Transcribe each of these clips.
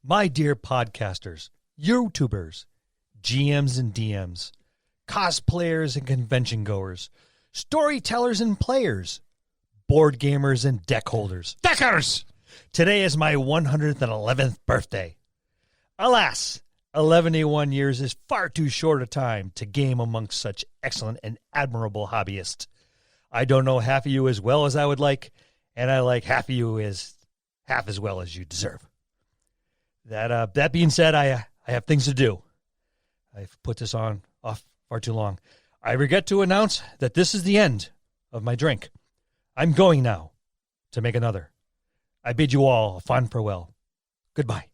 My dear podcasters, YouTubers, GMs and DMs, cosplayers and convention goers, storytellers and players, board gamers and deck holders. Deckers! Today is my 111th birthday. Alas, 111 years is far too short a time to game amongst such excellent and admirable hobbyists. I don't know half of you as well as I would like, and I like half of you as half as well as you deserve. That being said, I have things to do. I've put this off far too long. I regret to announce that this is the end of my drink. I'm going now to make another. I bid you all a fond farewell. Goodbye.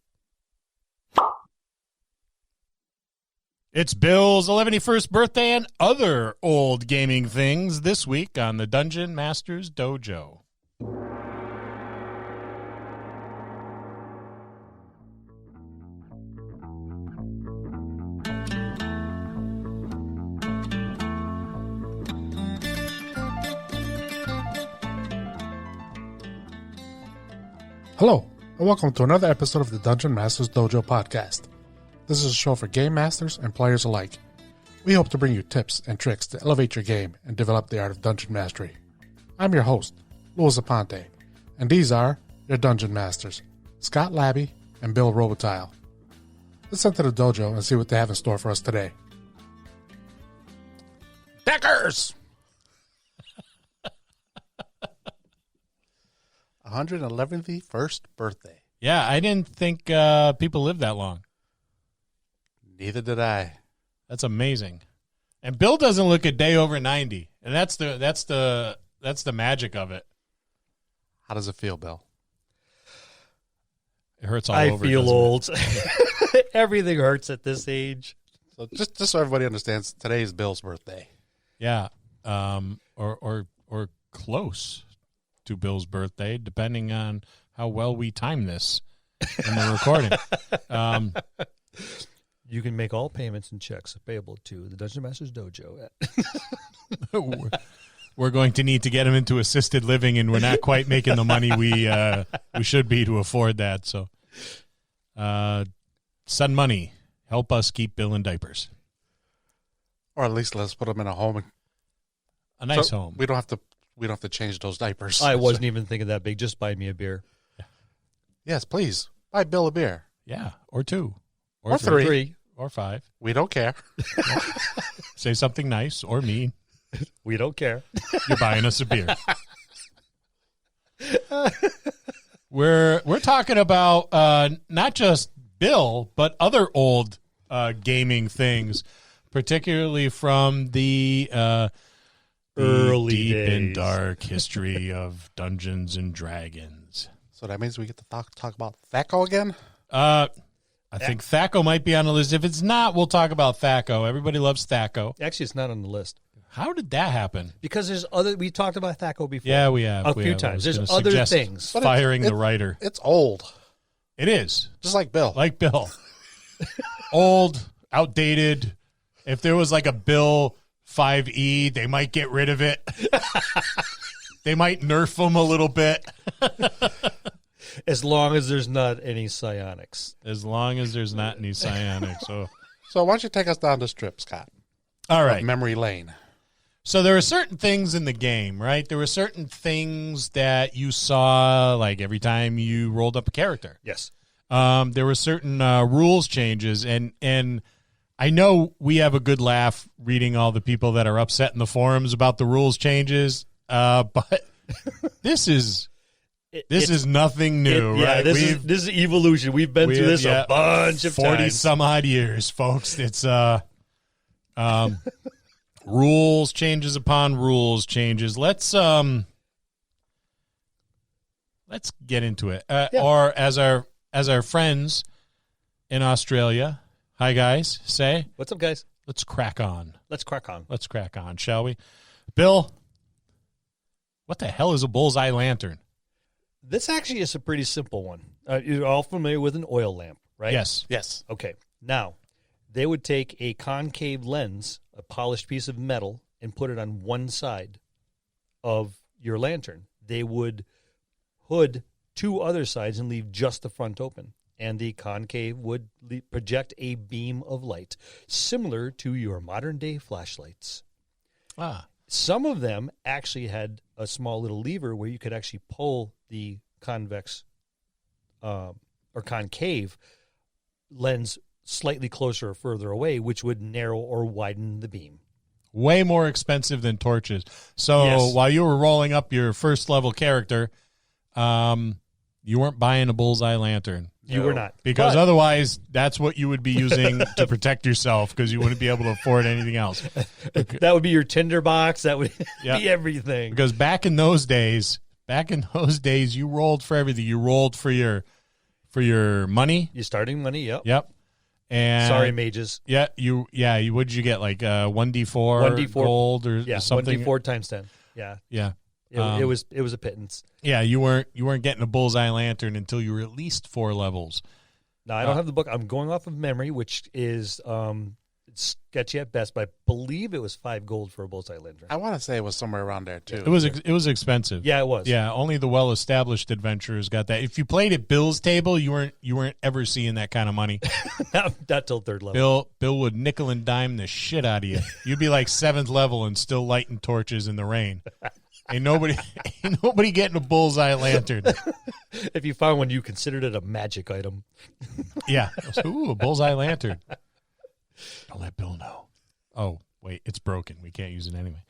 It's Bill's 111st birthday and other old gaming things this week on the Dungeon Masters Dojo. Hello, and welcome to another episode of the Dungeon Masters Dojo podcast. This is a show for game masters and players alike. We hope to bring you tips and tricks to elevate your game and develop the art of dungeon mastery. I'm your host, Louis Aponte, and these are your dungeon masters, Scott Labby and Bill Robotile. Let's enter the dojo and see what they have in store for us today. Deckers! 111th first birthday. Yeah, I didn't think people lived that long. Neither did I. That's amazing. And Bill doesn't look a day over 90, and that's the magic of it. How does it feel, Bill? It hurts all I over. feel old. Everything hurts at this age. So just so everybody understands, today is Bill's birthday. Yeah, or close to Bill's birthday, depending on how well we time this in the recording. You can make all payments and checks payable to the Dungeon Masters Dojo. We're going to need to get him into assisted living, and we're not quite making the money we should be to afford that. So, Sun Money, help us keep Bill in diapers. Or at least let's put him in a home. A nice home. We don't have to change those diapers. I wasn't even thinking that big. Just buy me a beer. Yes, please. Buy Bill a beer. Yeah, or two. Or three. Or five. We don't care. Say something nice or mean. We don't care. You're buying us a beer. We're talking about not just Bill, but other old gaming things, particularly from the early deep days. and dark history of Dungeons and Dragons. So that means we get to talk about Thaco again? I think Thaco might be on the list. If it's not, we'll talk about Thaco. Everybody loves Thaco. Actually, it's not on the list. How did that happen? Because there's other. We talked about Thaco before. Yeah, we have. A few times. There's gonna other suggest things. But Firing the writer. It's old. It is. Just like Bill. Like Bill. Old, outdated. If there was like a Bill 5E, they might get rid of it. They might nerf them a little bit. As long as there's not any psionics. As long as there's not any psionics. So why don't you take us down this trip, Scott? All right. Memory lane. So there were certain things in the game, right? There were certain things that you saw like every time you rolled up a character. Yes. There were certain rules changes, and I know we have a good laugh reading all the people that are upset in the forums about the rules changes, but this is nothing new, right? This is evolution. We've been through this a bunch of 40 times. some odd years, folks. It's rules changes upon rules changes. Let's get into it. Or as our friends in Australia, hi guys, say, What's up, guys? let's crack on. Let's crack on. Let's crack on, shall we? Bill, what the hell is a bullseye lantern? This actually is a pretty simple one. You're all familiar with an oil lamp, right? Yes. Okay. Now, they would take a concave lens, a polished piece of metal, and put it on one side of your lantern. They would hood two other sides and leave just the front open. and the concave would project a beam of light, similar to your modern-day flashlights. Some of them actually had a small little lever where you could actually pull the convex or concave lens slightly closer or further away, which would narrow or widen the beam. Way more expensive than torches. So Yes. while you were rolling up your first level character, you weren't buying a bullseye lantern. You were not. Because But otherwise, that's what you would be using to protect yourself because you wouldn't be able to afford anything else. that would be your tinderbox. That would Yep. be everything. Because back in those days, you rolled for everything. You rolled for your money. Your starting money, yep. Yep. And Sorry, mages. Yeah, you. What did you get? Like 1d4 1d4 gold or Yeah, something? 1d4 times 10. Yeah. Yeah. It was a pittance. Yeah, you weren't getting a bullseye lantern until you were at least 4 levels. Now, I don't have the book. I'm going off of memory, which is sketchy at best, but I believe it was 5 gold for a bullseye lantern. I want to say it was somewhere around there too. It was expensive. Yeah, it was. Yeah, only the well-established adventurers got that. If you played at Bill's table, you weren't ever seeing that kind of money. Not till 3rd level. Bill would nickel and dime the shit out of you. You'd be like 7th level and still lighting torches in the rain. Ain't nobody getting a bullseye lantern. If you found one, you considered it a magic item. Yeah. Ooh, a bullseye lantern. Don't let Bill know. Oh, wait, it's broken. We can't use it anyway.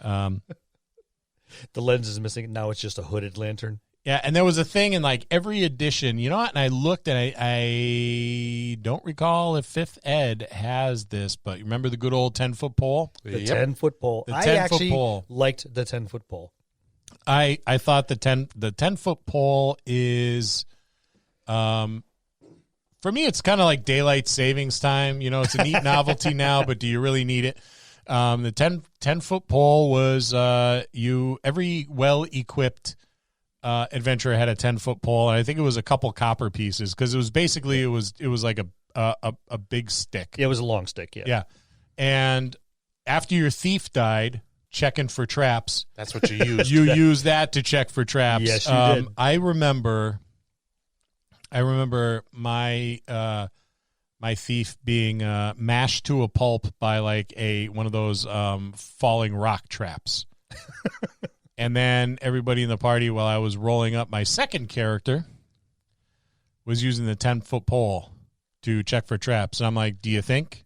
The lens is missing. Now it's just a hooded lantern. Yeah, and there was a thing in like every edition, you know what? And I looked and I don't recall if 5th Ed has this, but you remember the good old 10-foot pole? The 10-foot pole. The I 10-foot actually pole. liked the 10-foot pole. I thought the 10-foot pole is, for me, it's kind of like daylight savings time. You know, it's a neat novelty now, but do you really need it? The 10-foot pole was every well-equipped adventurer had a 10-foot pole, and I think it was a couple copper pieces because it was basically it was like a big stick. Yeah, it was a long stick. Yeah. Yeah, and after your thief died, checking for traps. That's what you used. You use that to check for traps. Yes, you did. I remember my my thief being mashed to a pulp by like one of those falling rock traps. And then everybody in the party, while I was rolling up my second character, was using the 10-foot pole to check for traps. And I'm like, do you think?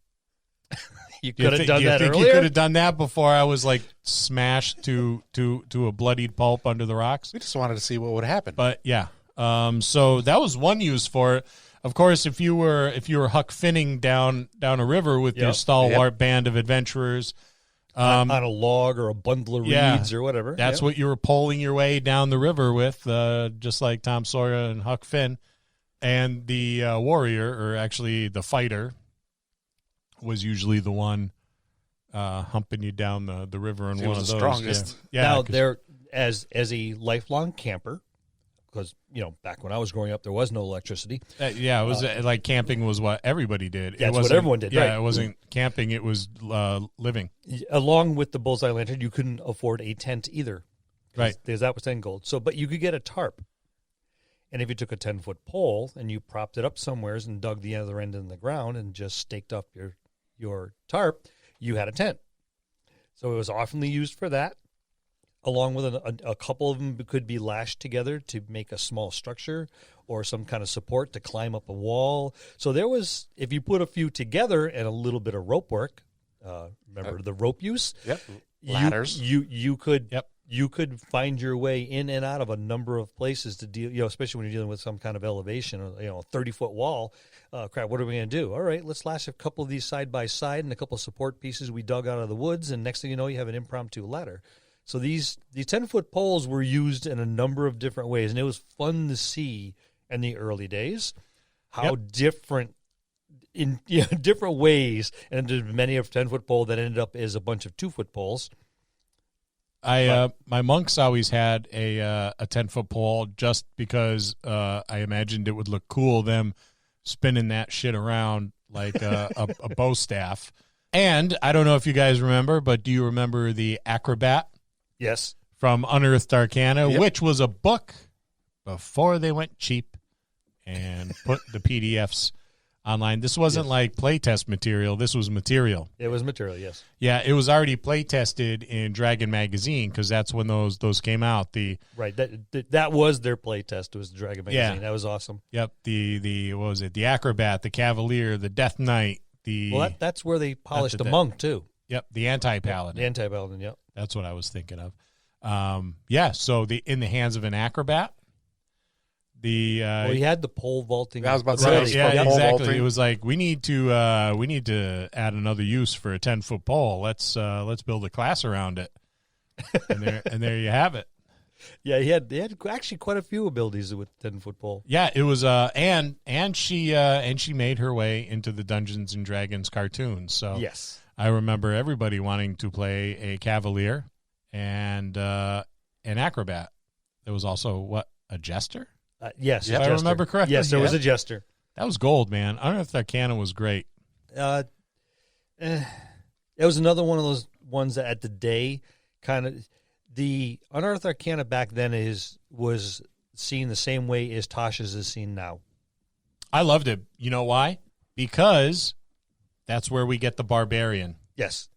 You could have done that Do you think earlier. you could have done that before I was like smashed to a bloodied pulp under the rocks? We just wanted to see what would happen. But yeah, so that was one use for it. Of course, if you were Huck Finning down a river with your stalwart band of adventurers, on a log or a bundle of reeds or whatever. That's what you were poling your way down the river with, just like Tom Sawyer and Huck Finn. And the warrior, or actually the fighter, was usually the one humping you down the river in one of those. Strongest. Yeah. Now, there, as a lifelong camper, because, back when I was growing up, there was no electricity. It was like camping was what everybody did. That's what everyone did, Yeah, right. it wasn't camping, it was living. Along with the bullseye lantern, you couldn't afford a tent either. Right. Because that was 10 gold. But you could get a tarp. And if you took a 10-foot pole and you propped it up somewheres and dug the other end in the ground and just staked up your tarp, you had a tent. So it was often used for that. Along with a couple of them could be lashed together to make a small structure or some kind of support to climb up a wall. So there was, if you put a few together and a little bit of rope work, remember the rope use? Yep. Ladders. You could Yep. you could find your way in and out of a number of places to deal, especially when you're dealing with some kind of elevation, a 30-foot wall. Crap, what are we going to do? All right, let's lash a couple of these side by side and a couple of support pieces we dug out of the woods, and next thing you know, you have an impromptu ladder. So these 10-foot poles were used in a number of different ways, and it was fun to see in the early days how different in different ways, and there's many of 10-foot pole that ended up as a bunch of 2-foot poles. My monks always had a 10-foot pole just because I imagined it would look cool, them spinning that shit around like a bow staff. And I don't know if you guys remember, but do you remember the Acrobat? Yes. From Unearthed Arcana, which was a book before they went cheap and put the PDFs online. This wasn't like playtest material. This was material. It was material, yes. Yeah, it was already playtested in Dragon Magazine because that's when those came out. Right. That was their playtest. Was Dragon Magazine. Yeah. That was awesome. Yep. The what was it? The Acrobat, the Cavalier, the Death Knight. That's where they polished the monk too. Yep. The Anti-Paladin. The Anti-Paladin. Yep. That's what I was thinking of. So in the hands of an acrobat. He had the pole vaulting. I was about to say, right, yeah, exactly. Vaulting. It was like we need to add another use for a 10-foot pole. Let's build a class around it. And there you have it. Yeah, he had actually quite a few abilities with 10-foot pole. Yeah, it was and she made her way into the Dungeons and Dragons cartoons. So yes, I remember everybody wanting to play a Cavalier and an Acrobat. There was also a Jester. Yes, if I remember correctly. Yes, there was a Jester. That was gold, man. Unearthed Arcana was great. It was another one of those ones that at the day kind of the Unearthed Arcana back then was seen the same way as Tasha's is seen now. I loved it. You know why? Because that's where we get the Barbarian. Yes.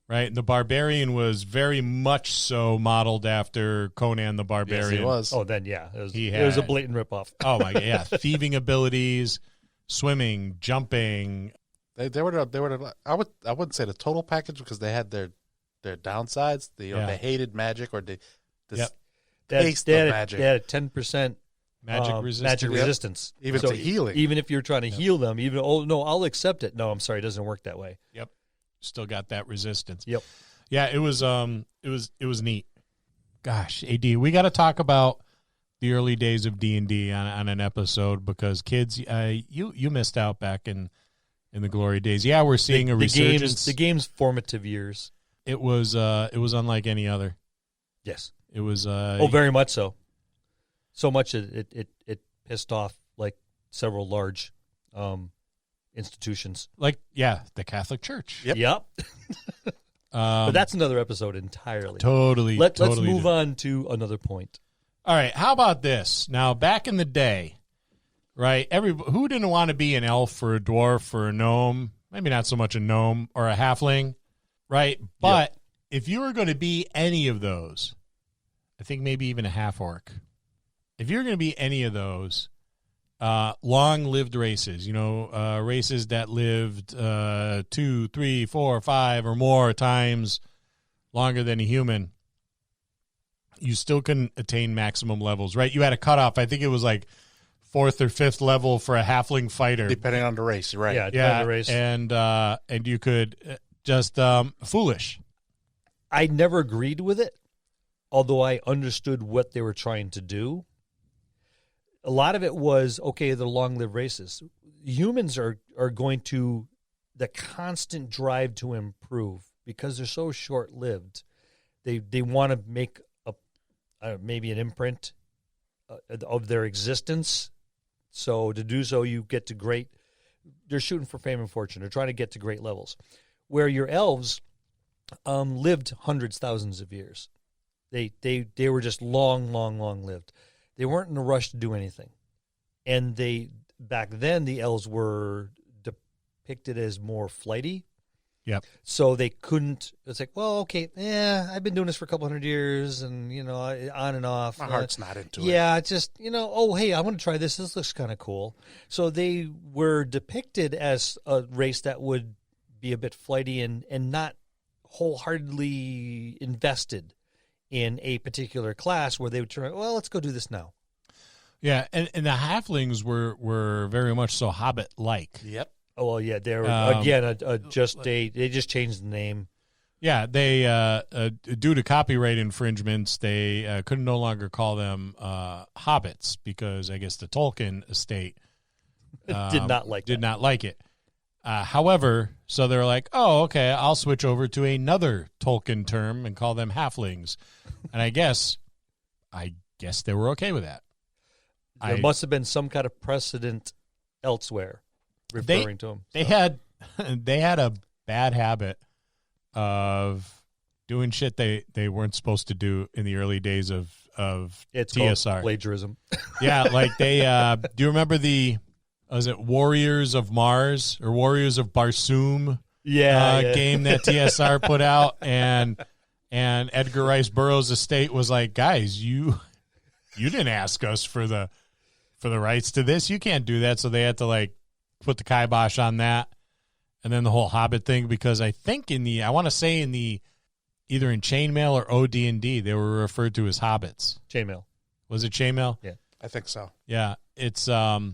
Right? And the Barbarian was very much so modeled after Conan the Barbarian. Yes, he was. Oh, then, yeah. It was a blatant ripoff. Oh, my God. Yeah. Thieving abilities, swimming, jumping. They were I wouldn't say the total package because they had their downsides. They hated magic or taste of magic. They had a 10% magic resistance. Even to healing. Even if you're trying to heal them, I'll accept it. No, I'm sorry, it doesn't work that way. Yep. Still got that resistance. Yep. Yeah, it was neat. Gosh, AD, we got to talk about the early days of D&D on an episode because kids, you missed out back in the glory days. Yeah, we're seeing a resurgence. The game's formative years. It was unlike any other. Yes. It was very much so. So much it pissed off like several large institutions. The Catholic Church. Yep. But that's another episode entirely. Totally. Let's move on to another point. All right. How about this? Now, back in the day, right? Who didn't want to be an elf or a dwarf or a gnome? Maybe not so much a gnome or a halfling, right? But if you were going to be any of those, I think maybe even a half orc. If you're going to be any of those, long-lived races, races that lived 2, 3, 4, 5 or more times longer than a human, you still couldn't attain maximum levels, right? You had a cutoff. I think it was like 4th or 5th level for a halfling fighter, depending on the race, right? Yeah, depending on the race, and you could just foolish. I never agreed with it, although I understood what they were trying to do. A lot of it was, okay, the long-lived races. Humans are going to, the constant drive to improve because they're so short-lived. They want to make maybe an imprint of their existence. So to do so, you get to they're shooting for fame and fortune. They're trying to get to great levels. Where your elves lived hundreds, thousands of years. They were just long lived. They weren't in a rush to do anything. And back then the elves were depicted as more flighty. Yep. So they couldn't, it's like, well, okay, I've been doing this for a couple hundred years and, on and off. My heart's not into it. Yeah, just, oh, hey, I want to try this. This looks kind of cool. So they were depicted as a race that would be a bit flighty and not wholeheartedly invested in a particular class where they would turn, well, let's go do this now. Yeah, and the halflings were very much so hobbit-like. Yep. Oh, well, yeah, they were, again, they just changed the name. Yeah, they, due to copyright infringements, they could no longer call them hobbits because I guess the Tolkien estate did not like it. However, so they're like, oh, okay, I'll switch over to another Tolkien term and call them halflings. And I guess they were okay with that. There must have been some kind of precedent elsewhere referring to them. They had a bad habit of doing shit they weren't supposed to do in the early days of It's TSR. called plagiarism. Yeah, like they do you remember was it Warriors of Mars or Warriors of Barsoom game that TSR put out, and Edgar Rice Burroughs' estate was like, guys, you didn't ask us for the rights to this. You can't do that. So they had to like put the kibosh on that. And then the whole Hobbit thing, because I think either in Chainmail or OD&D, they were referred to as hobbits. Chainmail. Was it Chainmail? Yeah. I think so. Yeah. It's so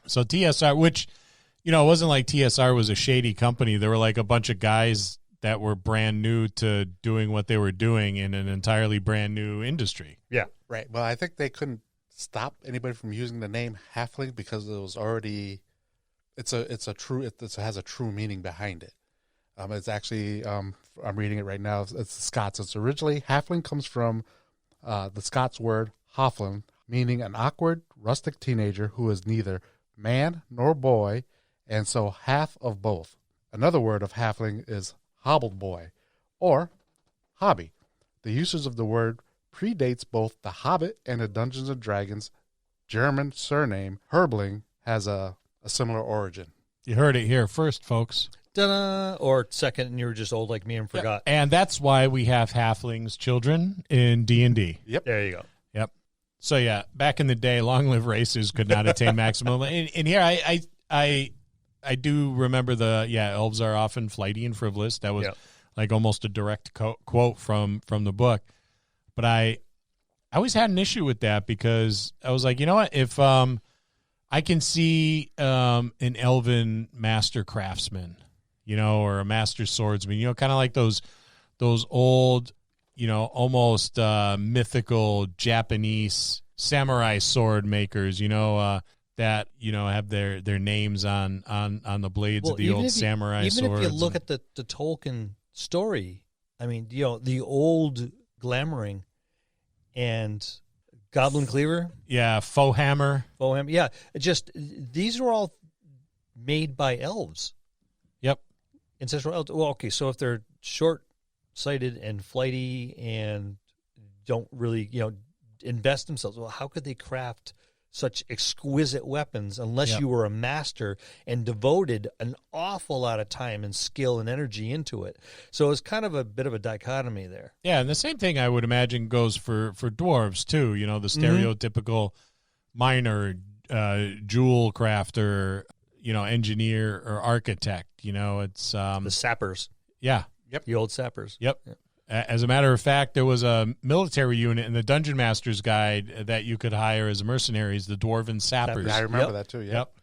TSR, which, it wasn't like TSR was a shady company. There were like a bunch of guys that were brand new to doing what they were doing in an entirely brand new industry. Yeah. Right. Well, I think they couldn't stop anybody from using the name halfling because it was already it has a true meaning behind it. It's actually I'm reading it right now. It's Scots. It's originally halfling comes from the Scots word hoflin, meaning an awkward rustic teenager who is neither man nor boy, and so half of both. Another word of halfling is hobbled boy or hobby. The usage of the word predates both The Hobbit and the Dungeons and Dragons German surname Herbling has a similar origin. You heard it here first, folks. Ta-da! Or second, and you were just old like me and forgot. Yeah. And that's why we have halflings children in D&D. Yep. There you go. Yep. So yeah, back in the day, long-lived races could not attain maximum. And here I do remember elves are often flighty and frivolous. That was like almost a direct quote from the book. But I always had an issue with that because I was like, you know what? If I can see an elven master craftsman, or a master swordsman, kind of like those old, almost mythical Japanese samurai sword makers, that have their names on the blades of the old samurai swords. Even if you look at the Tolkien story, I mean, the old glamoring and Goblin Cleaver. Yeah, faux hammer. Yeah, these are all made by elves. Yep. Ancestral elves. Well, okay, so if they're short-sighted and flighty and don't really, invest themselves, well, how could they craft such exquisite weapons unless you were a master and devoted an awful lot of time and skill and energy into it? So it's kind of a bit of a dichotomy there. Yeah, and the same thing I would imagine goes for dwarves too. The stereotypical miner, jewel crafter, engineer or architect. It's The sappers. Yeah. Yep. The old sappers. Yep. As a matter of fact, there was a military unit in the Dungeon Master's Guide that you could hire as mercenaries, the Dwarven Sappers. I remember that too. Yep.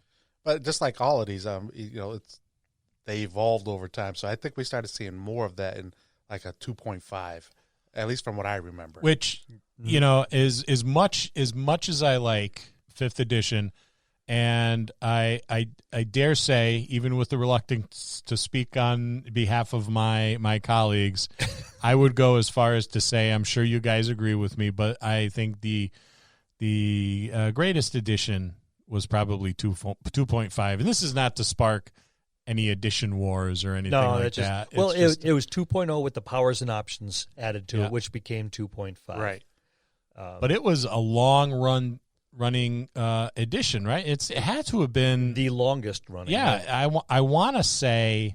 But just like all of these, they evolved over time. So I think we started seeing more of that in like a 2.5, at least from what I remember. Which, is as much as I like 5th edition, and I dare say, even with the reluctance to speak on behalf of my colleagues, I would go as far as to say, I'm sure you guys agree with me, but I think the greatest edition was probably 2.5. And this is not to spark any edition wars or anything like that. Well, it was 2.0 with the powers and options added to it, which became 2.5. Right. But it was a running edition, right? It had to have been the longest running. Yeah, I want to say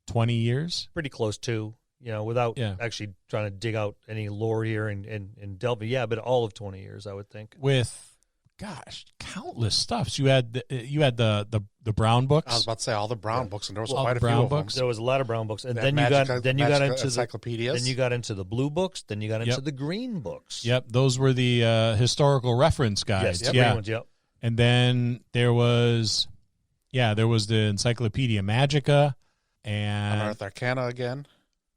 20 years. Pretty close to, without actually trying to dig out any lore here and delve. Yeah, but all of 20 years, I would think. With countless stuff. So you had the Brown books. I was about to say all the Brown books, and there was all quite a the few Brown of them. books. There was a lot of Brown books, and then you got into encyclopedias. Then you got into the blue books. Then you got into the green books. Yep, those were the historical reference guides. Yes, green ones, yep. And then there was the Encyclopedia Magica and Unearthed Arcana again.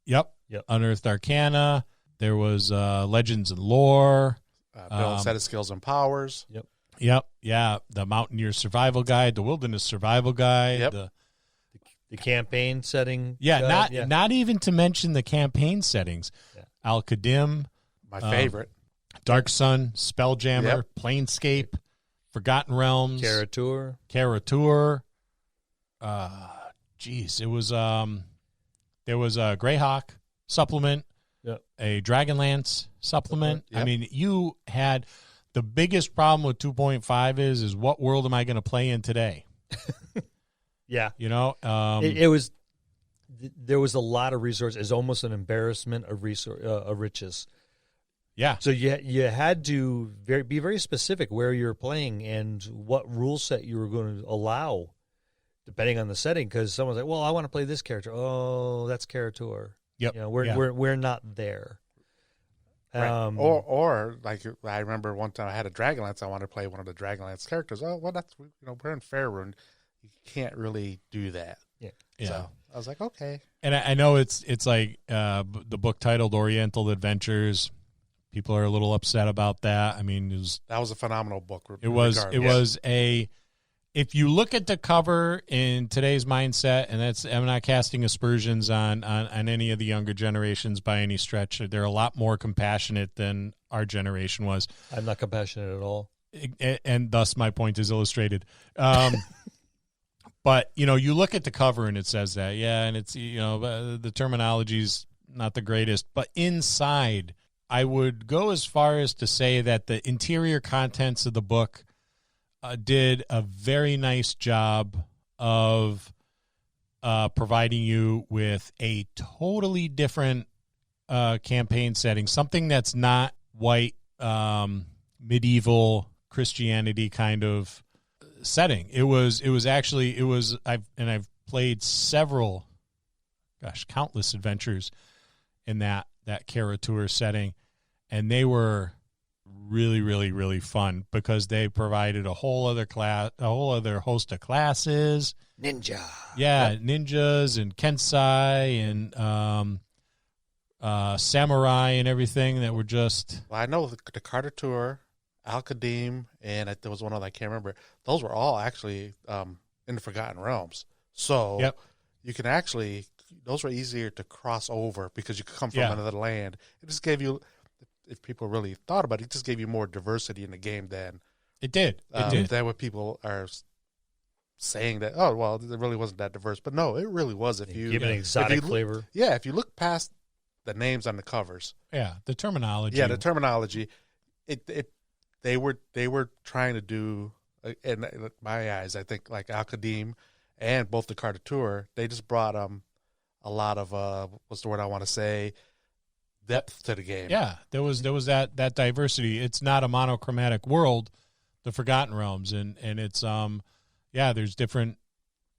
Yep. Unearthed Arcana. There was Legends and Lore. Build set of skills and powers. Yep. Yeah. The Mountaineer Survival Guide, the Wilderness Survival Guide. Yep. The campaign setting. Not even to mention the campaign settings. Yeah. Al-Qadim. My favorite. Dark Sun, Spelljammer, Planescape, Forgotten Realms. Karatur. It was there was a Greyhawk supplement. a Dragonlance supplement. Yep. I mean, you had the biggest problem with 2.5 is what world am I going to play in today? Yeah. You know, there was a lot of resources. It's almost an embarrassment of riches. Yeah. So you had to be very specific where you're playing and what rule set you were going to allow, depending on the setting. Because someone's like, "Well, I want to play this character." Oh, that's Carator. Yep. You know, we're not there. Right. Or like I remember one time I had a Dragonlance. I wanted to play one of the Dragonlance characters. Oh, well, that's we're in Faerun. You can't really do that. Yeah. So I was like, okay. And I know it's like the book titled Oriental Adventures. People are a little upset about that. I mean, that was a phenomenal book. It was if you look at the cover in today's mindset, and I'm not casting aspersions on any of the younger generations by any stretch. They're a lot more compassionate than our generation was. I'm not compassionate at all. And thus my point is illustrated. But, you look at the cover and it says that, and it's, the terminology's not the greatest. But inside, I would go as far as to say that the interior contents of the book did a very nice job of providing you with a totally different campaign setting, something that's not white medieval Christianity kind of setting. I've played countless adventures in that Carator setting, and they were really, really, really fun because they provided a whole other host of classes. Ninja. Yeah, ninjas and Kensai and samurai and everything that were just... Well, I know the Carter Tour, Al-Qadim, and there was one other I can't remember. Those were all actually in the Forgotten Realms. So you can actually... Those were easier to cross over because you could come from another land. It just gave you... If people really thought about it, it just gave you more diversity in the game than... It did. Than what people are saying that, oh, well, it really wasn't that diverse. But no, it really was. If you give an exotic flavor. Yeah, if you look past the names on the covers. Yeah, the terminology. Yeah, the terminology. They were trying to do, in my eyes, I think, like Al-Qadim and both the Carter Tour, they just brought a lot of, what's the word I want to say, depth to the game. Yeah, there was that diversity. It's not a monochromatic world, the Forgotten Realms, and it's there's different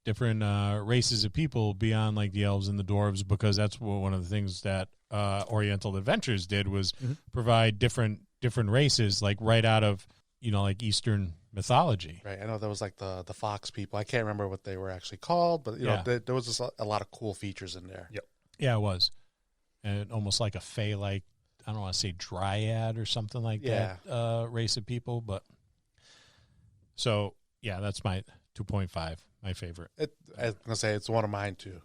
races of people beyond like the elves and the dwarves, because that's one of the things that Oriental Adventures did was provide different races, like right out of like Eastern mythology. Right. I know there was like the fox people. I can't remember what they were actually called, but there was just a lot of cool features in there. Yep. Yeah, it was. And almost like a fae, like, I don't want to say dryad or something like that race of people. But so, that's my 2.5, my favorite. I was going to say it's one of mine, too.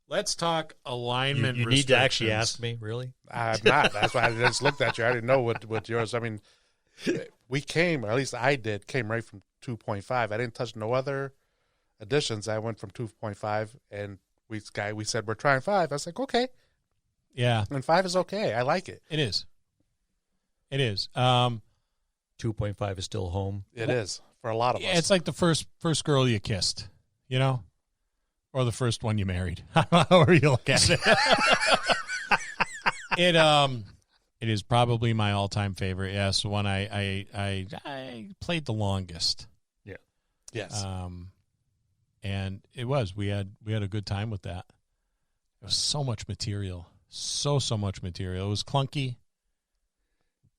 Let's talk alignment You need to actually ask me, really? I'm not. That's why I just looked at you. I didn't know what yours. I mean, we came, or at least I came right from 2.5. I didn't touch no other additions. I went from 2.5, and we said we're trying 5. I was like, okay. Yeah. And 5 is okay. I like it. It is. 2.5 is still home. It is for a lot of us. It's like the first girl you kissed, or the first one you married. However you look at it. It is probably my all-time favorite. Yes, one I played the longest. Yeah. Yes. And it was. We had a good time with that. It was so much material. So much material. It was clunky,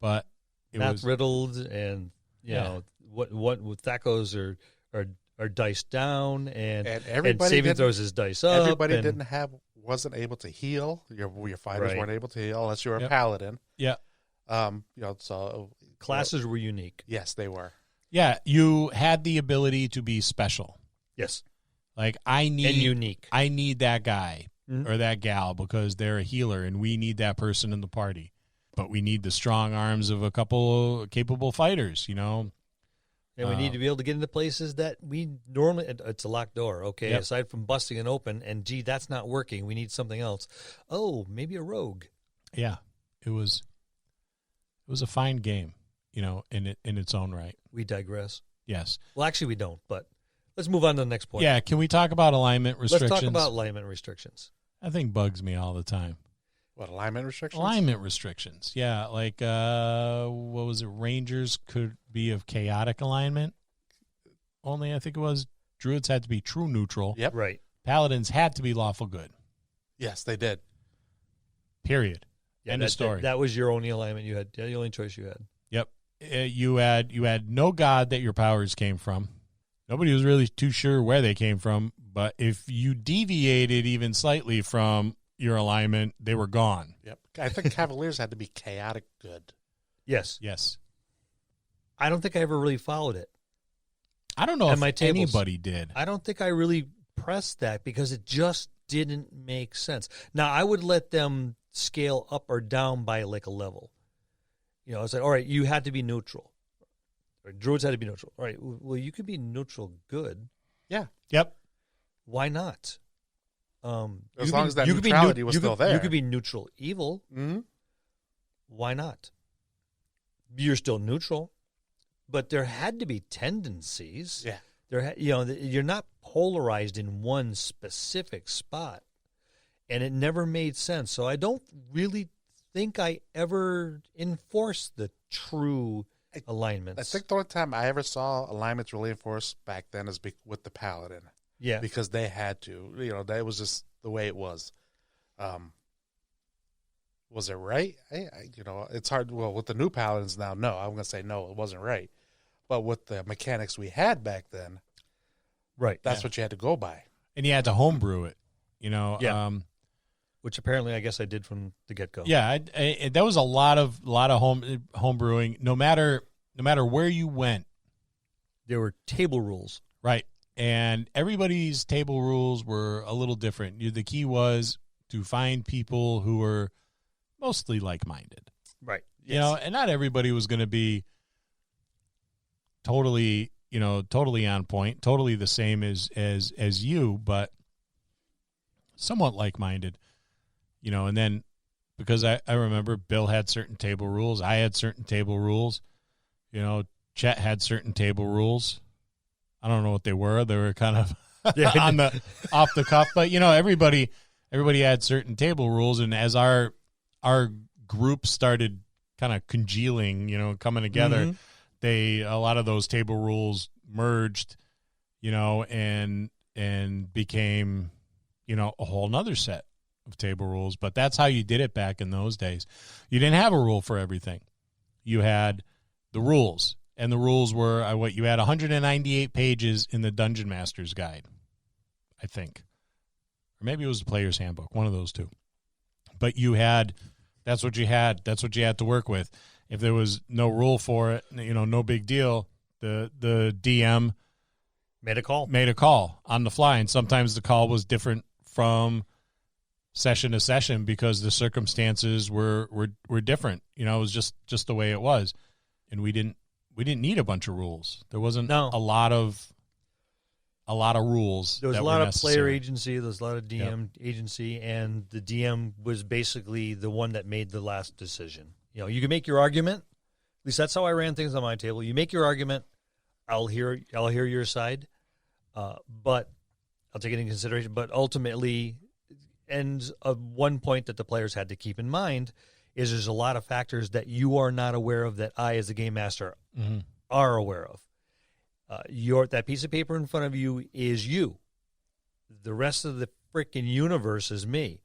but it was riddled, and you know what Thacos are diced down, and saving throws his dice up. Everybody wasn't able to heal. Your fighters weren't able to heal unless you were a paladin. Yeah. So classes were unique. Yes, they were. Yeah, you had the ability to be special. Yes. Like and unique. I need that guy or that gal because they're a healer, and we need that person in the party. But we need the strong arms of a couple capable fighters, And we need to be able to get into places that we normally... It's a locked door, okay? Yep. Aside from busting it open, and, that's not working. We need something else. Oh, maybe a rogue. Yeah, it was a fine game, in its own right. We digress. Yes. Well, actually, we don't, but let's move on to the next point. Yeah, can we talk about alignment restrictions? Let's talk about alignment restrictions. That thing bugs me all the time. What, alignment restrictions? Alignment restrictions, yeah. Like, what was it? Rangers could be of chaotic alignment. Only, I think it was, Druids had to be true neutral. Yep. Right. Paladins had to be lawful good. Yes, they did. Period. Yeah, End of story. That was your only alignment you had. The only choice you had. Yep. You had no god that your powers came from. Nobody was really too sure where they came from, but if you deviated even slightly from your alignment, they were gone. Yep. I think Cavaliers had to be chaotic good. Yes. Yes. I don't think I ever really followed it. I don't know And if my tables. anybody did. I don't think I really pressed that because it just didn't make sense. Now, I would let them scale up or down by like a level. It's like, all right, you had to be neutral. Or Druids had to be neutral. All right, well, you could be neutral good. Yeah. Yep. Why not? As long as that neutrality was still there. You could be neutral evil. Mm-hmm. Why not? You're still neutral, but there had to be tendencies. Yeah. You're not polarized in one specific spot, and it never made sense. So I don't really think I ever enforced the true alignments. I think the only time I ever saw alignments really enforced back then is with the Paladin. Yeah. Because they had to. That was just the way it was. Was it right? It's hard. Well, with the new Paladins now, no. I'm going to say no, it wasn't right. But with the mechanics we had back then, right, that's what you had to go by. And you had to homebrew it, Yeah. Which apparently I guess I did from the get-go. Yeah, that was a lot of home brewing. No matter where you went, there were table rules. Right. And everybody's table rules were a little different. The key was to find people who were mostly like-minded. Right. Yes. And not everybody was going to be totally on point, totally the same as you, but somewhat like-minded. And then because I remember Bill had certain table rules, I had certain table rules, Chet had certain table rules. I don't know what they were. They were kind of on the off the cuff, but everybody had certain table rules, and as our group started kind of congealing, coming together, a lot of those table rules merged, and became, a whole nother set of table rules. But that's how you did it back in those days. You didn't have a rule for everything. You had the rules. And the rules were, you had 198 pages in the Dungeon Master's Guide, I think. Or maybe it was the Player's Handbook, one of those two. But that's what you had. That's what you had to work with. If there was no rule for it, no big deal. The DM made a call on the fly. And sometimes the call was different from session to session because the circumstances were different. It was just the way it was. And we didn't need a bunch of rules. There wasn't a lot of rules. There was a lot of necessary. player agency. There was a lot of DM agency, and the DM was basically the one that made the last decision. You can make your argument. At least that's how I ran things on my table. You make your argument. I'll hear your side, but I'll take it into consideration. But ultimately, and one point that the players had to keep in mind is there's a lot of factors that you are not aware of that I, as a game master, are aware of. That piece of paper in front of you is you. The rest of the freaking universe is me.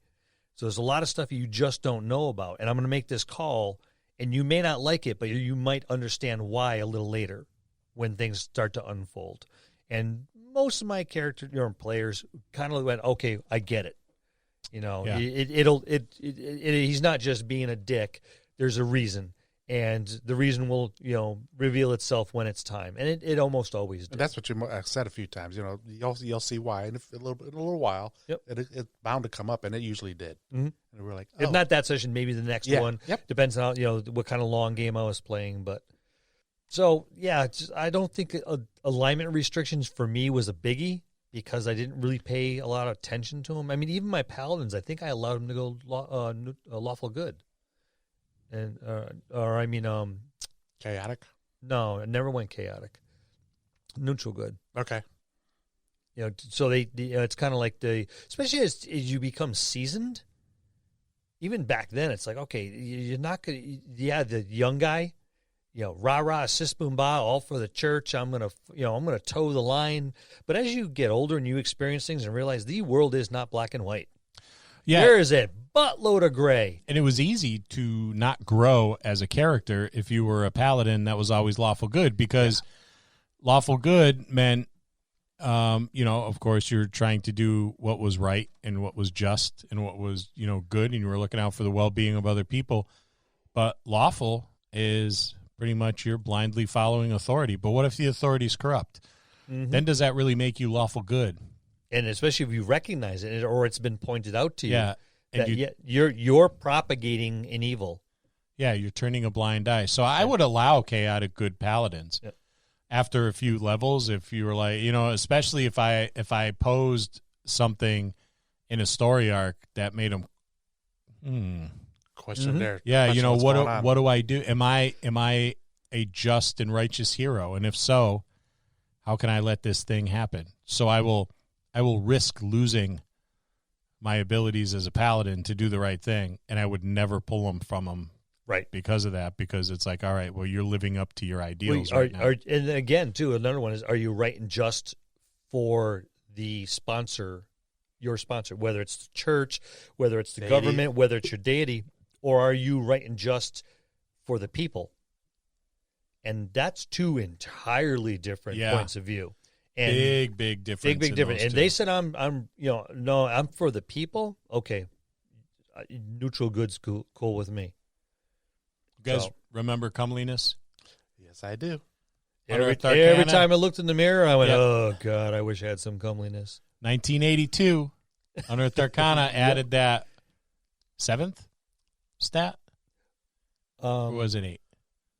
So there's a lot of stuff you just don't know about. And I'm going to make this call, and you may not like it, but you might understand why a little later when things start to unfold. And most of my players kind of went, okay, I get it. He's not just being a dick. There's a reason. And the reason will, reveal itself when it's time. And it almost always does. And that's what you said a few times. You'll see why in a little while. Yep. It's bound to come up, and it usually did. Mm-hmm. And we're like, if not that session, maybe the next one. Yep. Depends on what kind of long game I was playing. But so I don't think alignment restrictions for me was a biggie because I didn't really pay a lot of attention to them. I mean, even my paladins, I think I allowed them to go lawful good. and Chaotic. no, it never went chaotic. Neutral good. Okay. So it's kind of like especially as you become seasoned. Even back then, it's like, okay, you're not gonna. Yeah, the young guy, rah rah, sis boom ba, all for the church. I'm gonna toe the line. But as you get older and you experience things and realize the world is not black and white. Yeah. There is a buttload of gray. And it was easy to not grow as a character if you were a paladin that was always lawful good, because lawful good meant, of course, you're trying to do what was right and what was just and what was, good, and you were looking out for the well-being of other people. But lawful is pretty much you're blindly following authority. But what if the authority is corrupt? Mm-hmm. Then does that really make you lawful good? And especially if you recognize it or it's been pointed out to you. Yeah. And you're propagating an evil. Yeah, you're turning a blind eye. So I would allow chaotic good paladins. Yep. After a few levels, if you were like, especially if I posed something in a story arc that made them question there. Yeah, what do I do? Am I a just and righteous hero? And if so, how can I let this thing happen? So I will risk losing my abilities as a paladin to do the right thing, and I would never pull them from them. Right. Because of that, because it's like, all right, well, you're living up to your ideals right now. And again, too, another one is, are you right and just for the sponsor, your sponsor, whether it's the church, whether it's the government, whether it's your deity, or are you right and just for the people? And that's two entirely different points of view. And big difference. Big difference. And they said, I'm for the people. Okay. Neutral good's cool with me. You guys remember comeliness? Yes, I do. Every time I looked in the mirror, I went, oh, God, I wish I had some comeliness. 1982, Unearthed Arcana added that 7th stat? Or was it 8?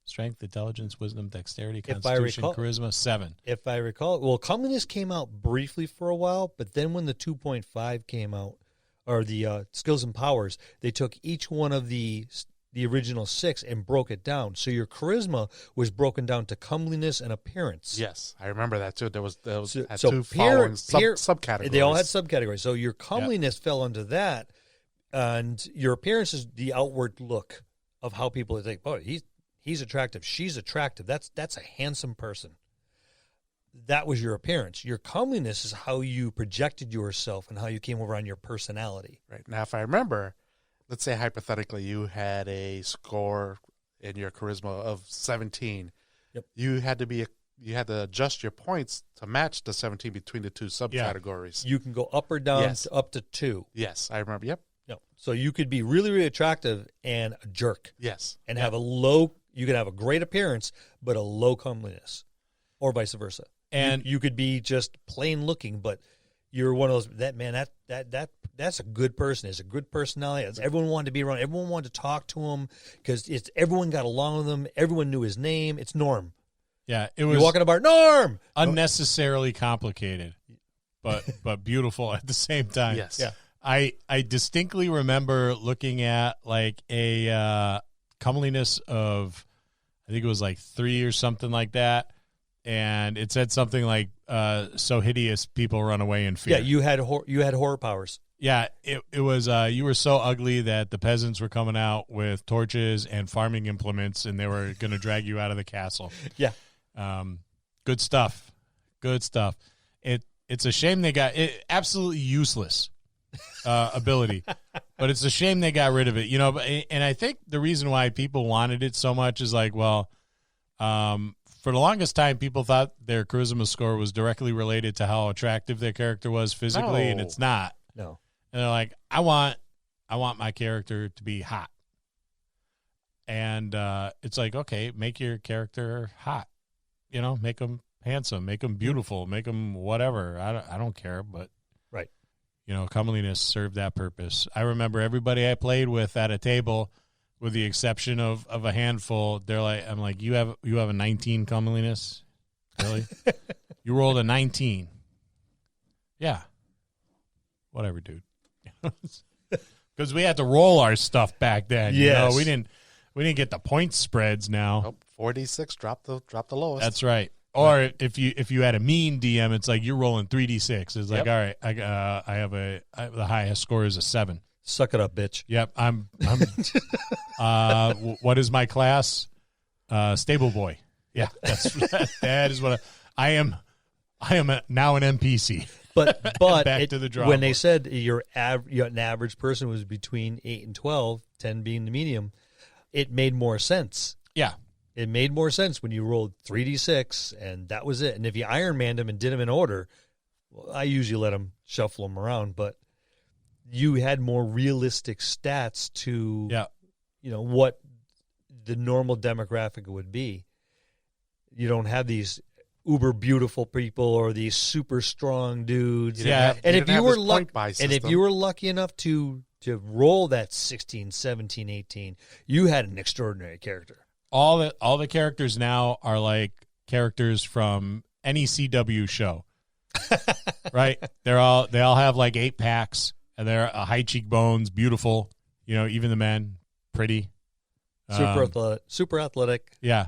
Strength, intelligence, wisdom, dexterity, constitution, charisma, 7. If I recall, well, comeliness came out briefly for a while, but then when the 2.5 came out, or the skills and powers, they took each one of the original 6 and broke it down. So your charisma was broken down to comeliness and appearance. Yes, I remember that too. There was two following subcategories. They all had subcategories. So your comeliness fell under that, and your appearance is the outward look of how people think, oh, he's attractive, she's attractive. That's a handsome person. That was your appearance. Your comeliness is how you projected yourself and how you came over on your personality. Right. Now, if I remember, let's say hypothetically you had a score in your charisma of 17. Yep. You had to adjust your points to match the 17 between the two subcategories. You can go up or down to up to 2. Yes, I remember. Yep. No. So you could be really, really attractive and a jerk. Yes. And have you could have a great appearance, but a low comeliness, or vice versa. And you could be just plain looking, but you're one of those that's a good person. It's a good personality. Everyone wanted to be around. Everyone wanted to talk to him because everyone got along with him. Everyone knew his name. It's Norm. Yeah, it was. You walk in a bar, Norm. Unnecessarily complicated, but beautiful at the same time. Yes. Yeah. I distinctly remember looking at like a comeliness of, I think it was like 3 or something like that. And it said something like, so hideous people run away in fear. Yeah, you had horror powers. Yeah, it was, you were so ugly that the peasants were coming out with torches and farming implements, and they were going to drag you out of the castle. Yeah. Good stuff. Good stuff. It's a shame they got it. Absolutely useless ability. But it's a shame they got rid of it. And I think the reason why people wanted it so much is like, well, for the longest time, people thought their charisma score was directly related to how attractive their character was physically, and it's not. No. And they're like, I want my character to be hot. And it's like, okay, make your character hot. Make them handsome, make them beautiful, make them whatever. I don't care, but right. Comeliness served that purpose. I remember everybody I played with at a table, with the exception of a handful, I'm like, you have a 19 comeliness? Really? You rolled a 19. Yeah. Whatever, dude. Because we had to roll our stuff back then. Yes. We didn't. We didn't get the point spreads now. Nope. 4d6. Drop the lowest. That's right. Or if you had a mean DM, it's like you're rolling 3d6. It's like, all right, I have the highest score is a 7. Suck it up, bitch. Yep, I'm what is my class? Stable boy. Yeah, that is what I am. I am now an NPC. But Back to the drawing when they board. said an average person was between 8 and 12, 10 being the medium, it made more sense. Yeah. It made more sense when you rolled 3d6 and that was it. And if you Iron Manned them and did them in order, well, I usually let them shuffle them around, but you had more realistic stats to, what the normal demographic would be. You don't have these uber beautiful people or these super strong dudes. Yeah. And if you were lucky enough to roll that 16, 17, 18, you had an extraordinary character. All the characters now are like characters from any CW show. Right? They all have like 8 packs and they're high cheekbones, beautiful, even the men, pretty. Super athletic. Yeah.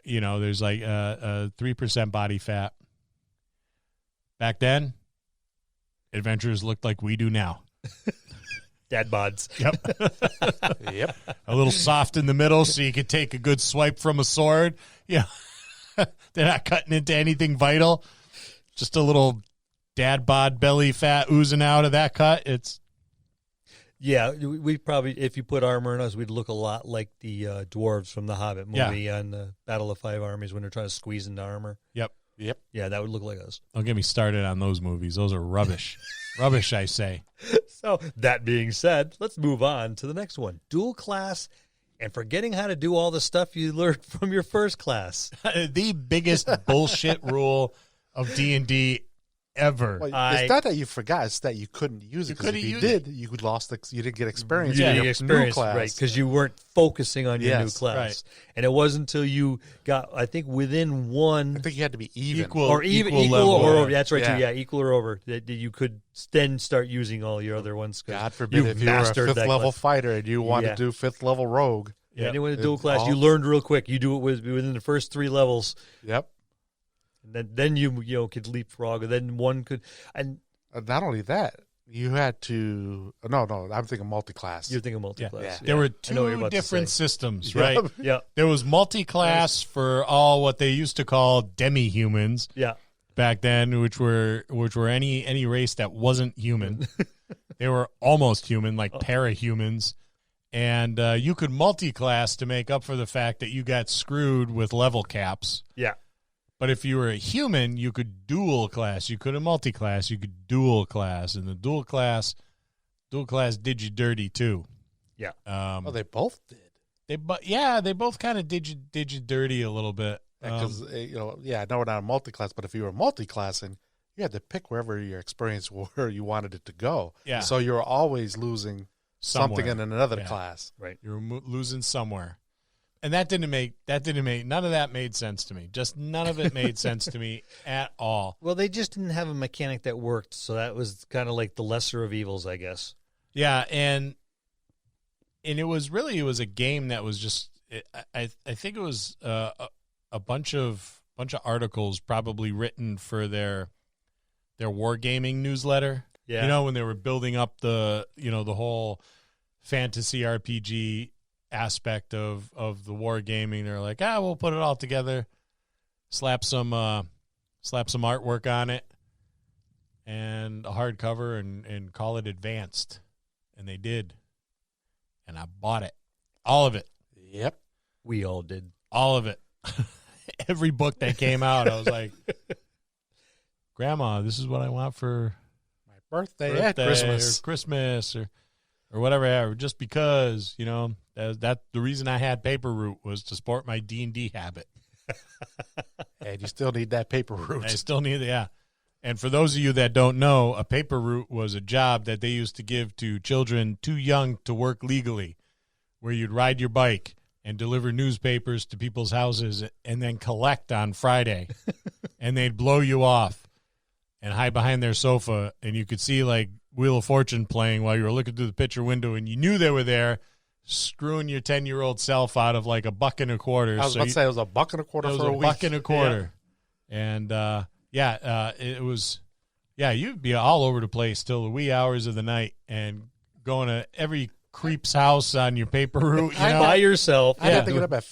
There's like 3% body fat. Back then, adventurers looked like we do now. Dad bods. Yep. Yep. A little soft in the middle so you could take a good swipe from a sword. Yeah. They're not cutting into anything vital. Just a little dad bod belly fat oozing out of that cut. Yeah, we probably, if you put armor on us, we'd look a lot like the dwarves from the Hobbit movie on the Battle of Five Armies when they're trying to squeeze into armor. Yep. Yeah, that would look like us. Don't get me started on those movies. Those are rubbish. Rubbish, I say. So, that being said, let's move on to the next one. Dual class and forgetting how to do all the stuff you learned from your first class. The biggest bullshit rule of D&D ever. Well, it's not that you forgot; it's that you couldn't use it. Because if you did, you didn't get experience. You in didn't your experience, new class. right? Because you weren't focusing on your new class, right. And it wasn't until you got, I think, within one. I think you had to be even. Equal Equal level. or over. That's right. Yeah. Too. Yeah, equal or over. That you could then start using all your other ones. God forbid if you were a 5th level fighter and you wanted to do 5th level rogue. Yeah, anyone in dual class, you learned real quick. You do it within the first 3 levels. Yep. And then you could leapfrog, and then one could, and not only that, you had to. No, I'm thinking multi-class. you're thinking multi-class. Yeah. There were I know what you're 2 about to different say. systems, right? Yeah, There was multi-class for all what they used to call demi-humans yeah. back then, which were any race that wasn't human. They were almost human, like parahumans. And you could multi-class to make up for the fact that you got screwed with level caps. Yeah. But if you were a human, you could dual class. You couldn't multi-class. You could dual class. And the dual class did you dirty too. Yeah. They both did. They both kind of did you dirty a little bit. Because I know we're not a multi-class, but if you were multi-classing, you had to pick wherever your experience where you wanted it to go. Yeah. So you were always losing something in another class. Right. You were losing somewhere. And that didn't make none of that made sense to me. Just none of it made sense to me at all. Well, they just didn't have a mechanic that worked, so that was kind of like the lesser of evils, I guess. Yeah, and it was a game that was just I think it was a bunch of articles probably written for their wargaming newsletter. Yeah. When they were building up the whole fantasy RPG aspect of the wargaming, they're like, we'll put it all together, slap some artwork on it and a hardcover and call it advanced. And they did. And I bought it. All of it. Yep. We all did. All of it. Every book that came out, I was like, Grandma, this is what I want for My birthday at Christmas. or Christmas or whatever, just because, that the reason I had paper route was to sport my D&D habit. And you still need that paper route. I still need it, yeah. And for those of you that don't know, a paper route was a job that they used to give to children too young to work legally, where you'd ride your bike and deliver newspapers to people's houses and then collect on Friday. And they'd blow you off and hide behind their sofa, and you could see like Wheel of Fortune playing while you were looking through the picture window, and you knew they were there, screwing your 10-year-old self out of like $1.25. I was about to say it was $1.25 for a week. $1.25. And it was. Yeah, you'd be all over the place till the wee hours of the night and going to every creep's house on your paper route. By yourself. I had to get up at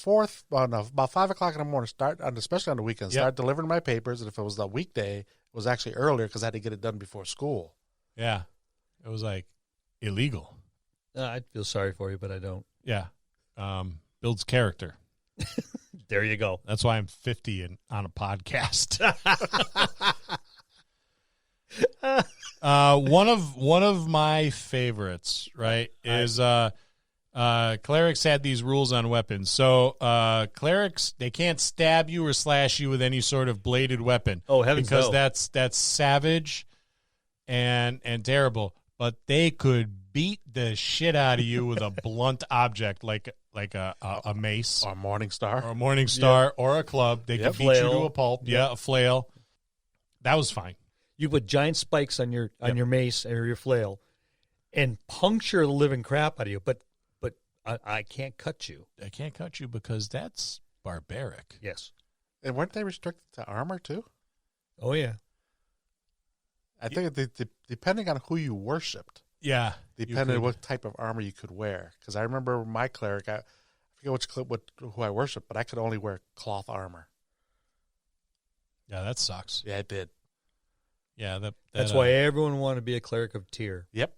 about 5 o'clock in the morning, especially on the weekends, start delivering my papers. And if it was a weekday, it was actually earlier because I had to get it done before school. Yeah, it was like illegal. I feel sorry for you, but I don't. Yeah, builds character. There you go. That's why I'm 50 and on a podcast. One of my favorites, right, is clerics had these rules on weapons. So clerics, they can't stab you or slash you with any sort of bladed weapon. Oh, heavens because no. that's savage and terrible. But they could beat the shit out of you with a blunt object like a mace Or a Morning Star. or a morning star or a club. They could beat you to a pulp. Yeah, a flail. That was fine. You put giant spikes on your mace or your flail and puncture the living crap out of you, but I can't cut you. I can't cut you because that's barbaric. Yes. And weren't they restricted to armor too? Oh, yeah. I think depending on who you worshipped. Yeah. Depending on what type of armor you could wear. Because I remember my cleric, I forget who I worshiped, but I could only wear cloth armor. Yeah, that sucks. Yeah, it did. Yeah, that's why everyone wanted to be a cleric of Tyr. Yep.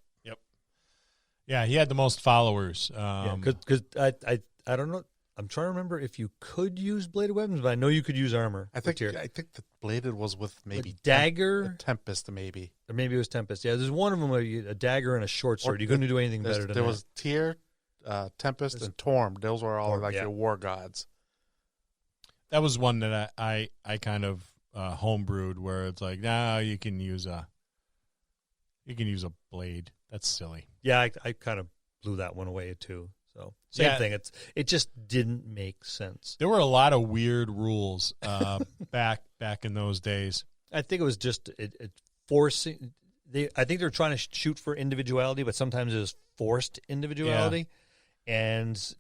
Yeah, he had the most followers. Because I don't know. I'm trying to remember if you could use bladed weapons, but I know you could use armor. I think the bladed was with maybe dagger, Tempest, maybe, or maybe it was Tempest. Yeah, there's one of them a dagger and a short sword. You couldn't do anything better than that. There was Tyr, Tempest, and Torm. Those were all your war gods. That was one that I kind of homebrewed, where it's like, nah, you can use a blade. That's silly. Yeah, I kind of blew that one away too. So same thing. It just didn't make sense. There were a lot of weird rules back in those days. I think it was just it forcing. I think they're trying to shoot for individuality, but sometimes it was forced individuality. Yeah. And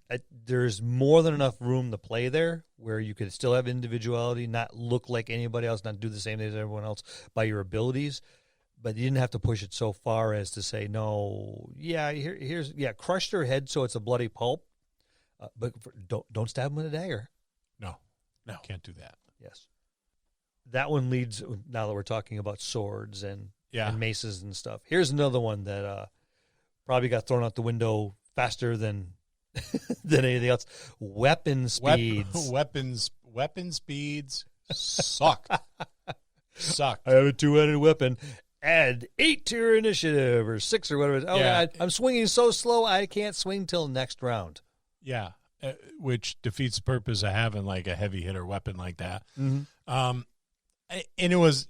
there's more than enough room to play there where you could still have individuality, not look like anybody else, not do the same thing as everyone else by your abilities. But you didn't have to push it so far as to say, no, here's crush their head so it's a bloody pulp, but don't stab them with a dagger. No, can't do that. Yes. That one leads, now that we're talking about swords and maces and stuff. Here's another one that probably got thrown out the window faster than anything else. Weapon speeds. Weapon speeds suck. Suck. I have a two-headed weapon. Add 8 to your initiative or 6 or whatever. Oh, God, I'm swinging so slow I can't swing till next round. Yeah, which defeats the purpose of having like a heavy hitter weapon like that. Mm-hmm. And it was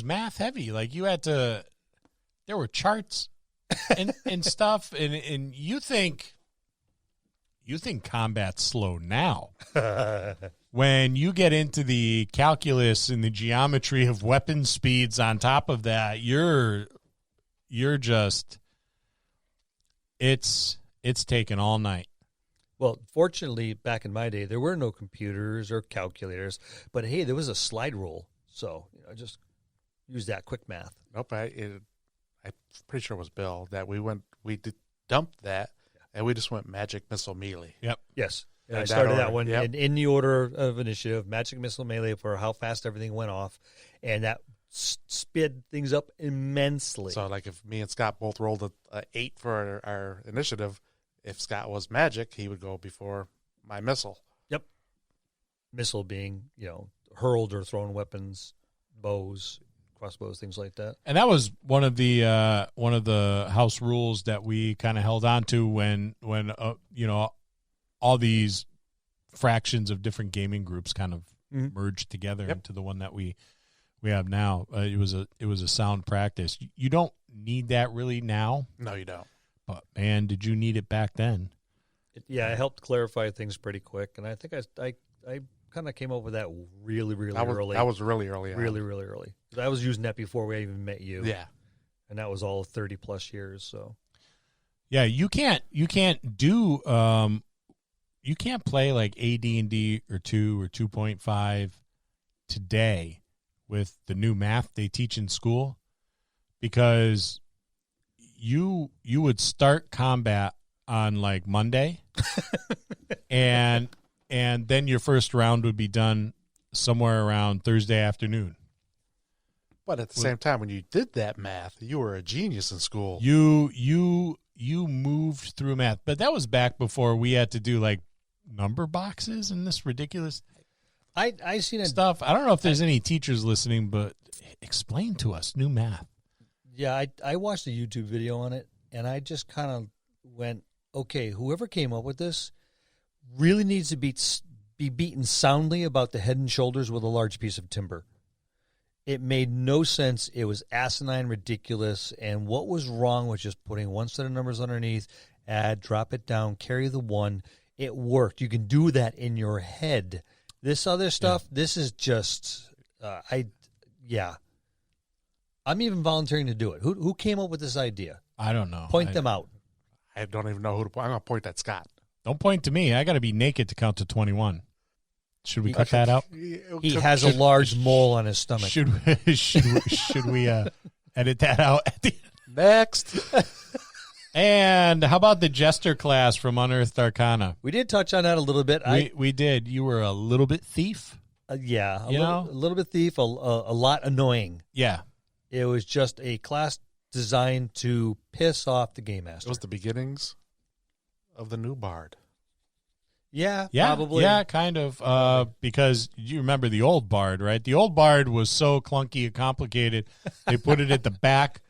math heavy. Like you had to. There were charts and stuff, and you think combat's slow now. When you get into the calculus and the geometry of weapon speeds on top of that, you're just it's taken all night. Well, fortunately, back in my day, there were no computers or calculators, but hey, there was a slide rule, so just use that quick math. Nope, I'm pretty sure it was Bill that we dumped that, and we just went magic missile melee. Yep. Yes. I started that one in the order of initiative, magic missile melee for how fast everything went off, and that sped things up immensely. So, like, if me and Scott both rolled a 8 for our initiative, if Scott was magic, he would go before my missile. Yep. Missile being, hurled or thrown weapons, bows, crossbows, things like that. And that was one of the house rules that we kind of held on to when all these fractions of different gaming groups kind of merged together into the one that we have now. It was a sound practice. You don't need that really now. No, you don't. But man, did you need it back then? It helped clarify things pretty quick, and I think I kind of came up with that really early. That was really early. Really early. I was using that before we even met you. Yeah, and that was all 30 plus years. So Yeah, you can't do you can't play like AD&D or 2 or 2.5 today with the new math they teach in school, because you would start combat on like Monday and then your first round would be done somewhere around Thursday afternoon. But at the same time, when you did that math, you were a genius in school. You moved through math, but that was back before we had to do like number boxes and this ridiculous I seen it stuff. I don't know if there's any teachers listening, but explain to us new math. Yeah, I watched a YouTube video on it, and I just kind of went, okay, whoever came up with this really needs to be beaten soundly about the head and shoulders with a large piece of timber. It made no sense. It was asinine, ridiculous, and what was wrong was just putting one set of numbers underneath, add, drop it down, carry the one. It worked. You can do that in your head. This other stuff, this is just, I'm even volunteering to do it. Who came up with this idea? I don't know. Point them out. I don't even know who to point. I'm going to point at Scott. Don't point to me. I got to be naked to count to 21. Should we cut that out? He has a large mole on his stomach. Should we edit that out at the end? Next. And how about the Jester class from Unearthed Arcana? We did touch on that a little bit. We did. You were a little bit thief. A little bit thief, a lot annoying. Yeah. It was just a class designed to piss off the game master. It was the beginnings of the new bard. Yeah, yeah, probably. Yeah, kind of. Because you remember the old bard, right? The old bard was so clunky and complicated. They put it at the back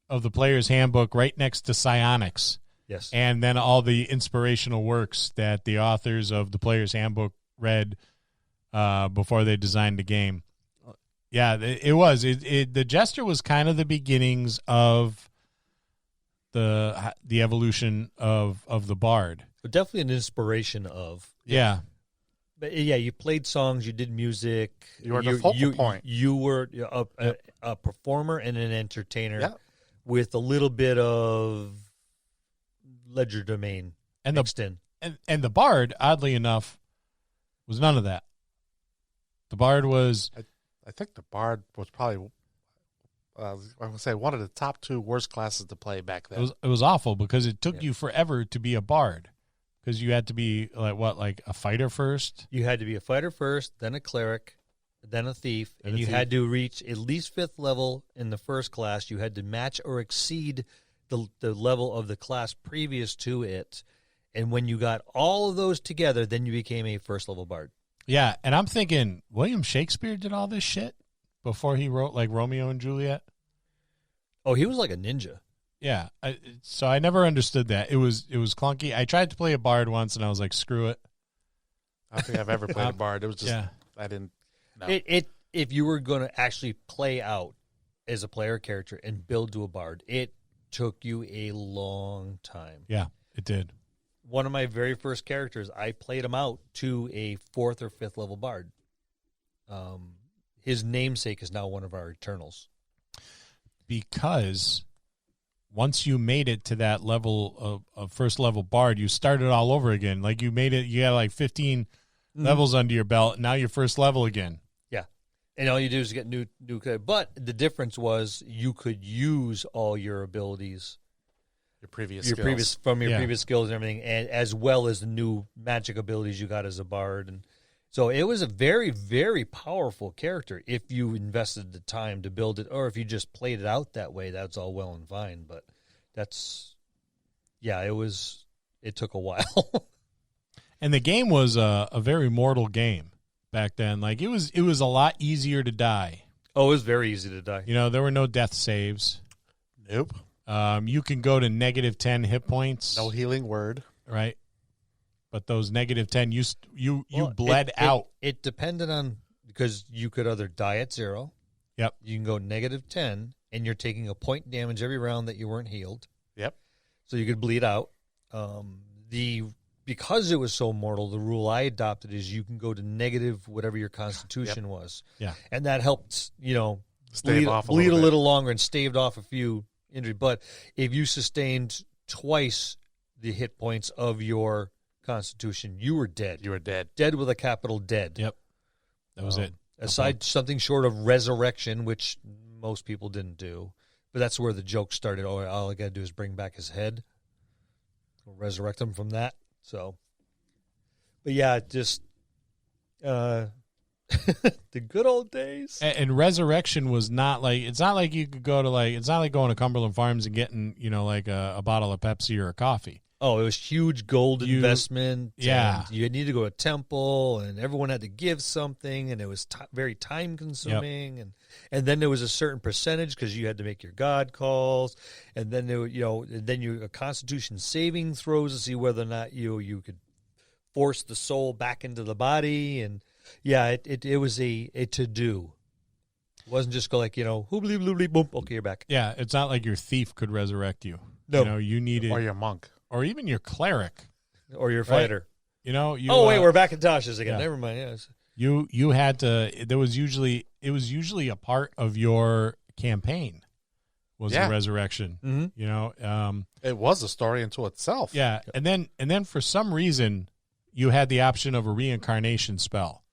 of the player's handbook right next to psionics. Yes. And then all the inspirational works that the authors of the player's handbook read before they designed the game. Yeah, it was. The Jester was kind of the beginnings of the evolution of the bard. Definitely an inspiration of. Yeah. But yeah, you played songs, you did music. You were the focal point. You were a performer and an entertainer with a little bit of ledger domain mixed in. And the bard, oddly enough, was none of that. The bard was... I think the bard was probably, I would say, one of the top 2 worst classes to play back then. It was awful because it took you forever to be a bard, because you had to be like a fighter first. You had to be a fighter first, then a cleric, then a thief, and you had to reach at least 5th level in the first class. You had to match or exceed the level of the class previous to it, and when you got all of those together, then you became a first level bard. Yeah, and I'm thinking William Shakespeare did all this shit before he wrote like Romeo and Juliet. Oh, he was like a ninja. Yeah, so I never understood that. It was clunky. I tried to play a bard once, and I was like, screw it. I don't think I've ever played a bard. It was just I didn't. No. If you were going to actually play out as a player character and build to a bard, it took you a long time. Yeah, it did. One of my very first characters, I played him out to a 4th or 5th level bard. His namesake is now one of our Eternals. Because once you made it to that level of first level bard, you started all over again. Like you made it, you had like 15 levels under your belt. Now you're first level again. Yeah. And all you do is get new. But the difference was you could use all your abilities. Your previous skills and everything, and as well as the new magic abilities you got as a bard. And so it was a very, very powerful character if you invested the time to build it, or if you just played it out that way. That's all well and fine, but it took a while. And the game was a very mortal game back then. Like it was a lot easier to die. Oh, it was very easy to die. You know, there were no death saves. Nope. You can go to -10 hit points. No healing word. Right. But those -10, you bled out. It depended on, because you could either die at 0. Yep. You can go -10, and you're taking a point damage every round that you weren't healed. Yep. So you could bleed out. Because it was so mortal, the rule I adopted is you can go to negative whatever your constitution was. Yeah. And that helped, bleed a little longer and staved off a few injuries. But if you sustained twice the hit points of your constitution, you were dead. You were dead. Dead with a capital dead. Yep. That was it. Aside something short of resurrection, which most people didn't do. But that's where the joke started. Oh, all I got to do is bring back his head. We'll resurrect him from that. So, but yeah, just the good old days. And resurrection was not like, it's not like you could go to like, it's not like going to Cumberland Farms and getting, like a bottle of Pepsi or a coffee. Oh, it was huge gold investment. Yeah. And you need to go to a temple, and everyone had to give something, and it was very time consuming. Yep. And then there was a certain percentage because you had to make your God calls, and then there, a Constitution saving throws to see whether or not you could force the soul back into the body, and yeah, it was a to do. It wasn't just go like hoobly bloobly boom. Okay, you're back. Yeah, it's not like your thief could resurrect you. No, you needed, Or your monk. or even your cleric, or your fighter. Wait, we're back in Tasha's again. Yeah. Never mind. Yes. You had to. It was usually a part of your campaign was the resurrection. Mm-hmm. It was a story into itself. Yeah, and then for some reason you had the option of a reincarnation spell.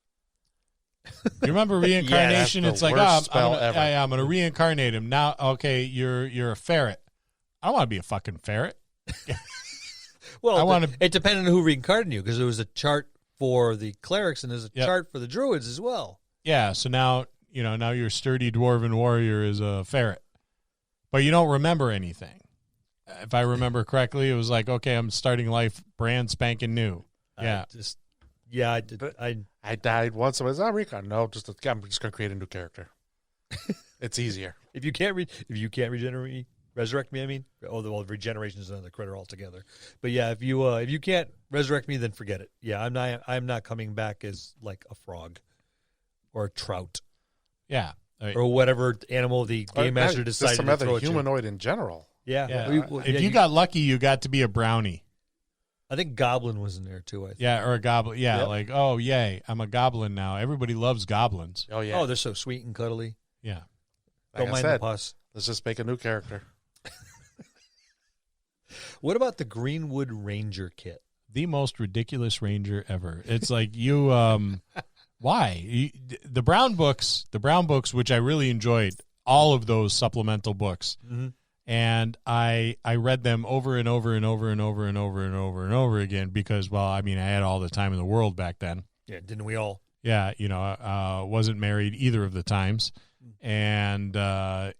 You remember reincarnation? Yeah, it's that's like, the worst spell ever. I'm going to reincarnate him now. Okay, you're a ferret. I don't want to be a fucking ferret. Well, it depended on who reincarnated you, because there was a chart for the clerics and there's a chart for the druids as well. Yeah, so now your sturdy dwarven warrior is a ferret, but you don't remember anything. If I remember correctly, it was like, okay, I'm starting life brand spanking new. Yeah, I did. I died once. I was recon. No, I'm just going to create a new character. It's easier. If you can't resurrect me. I mean, regeneration is another critter altogether. But yeah, if you can't resurrect me, then forget it. Yeah, I'm not coming back as like a frog or a trout. Yeah, or whatever animal the game master decided some to other throw at humanoid in general. Yeah. If you got lucky, you got to be a brownie. I think goblin was in there too. I think. Yeah, or a goblin. Yeah, like, oh yay, I'm a goblin now. Everybody loves goblins. Oh yeah. Oh, they're so sweet and cuddly. Yeah. Don't mind the pus. Let's just make a new character. What about the Greenwood Ranger kit? The most ridiculous ranger ever. It's like why? The brown books, which I really enjoyed, all of those supplemental books. Mm-hmm. And I read them over and over and over and over and over and over and over again because, well, I mean, I had all the time in the world back then. Yeah, didn't we all? Yeah, wasn't married either of the times. And I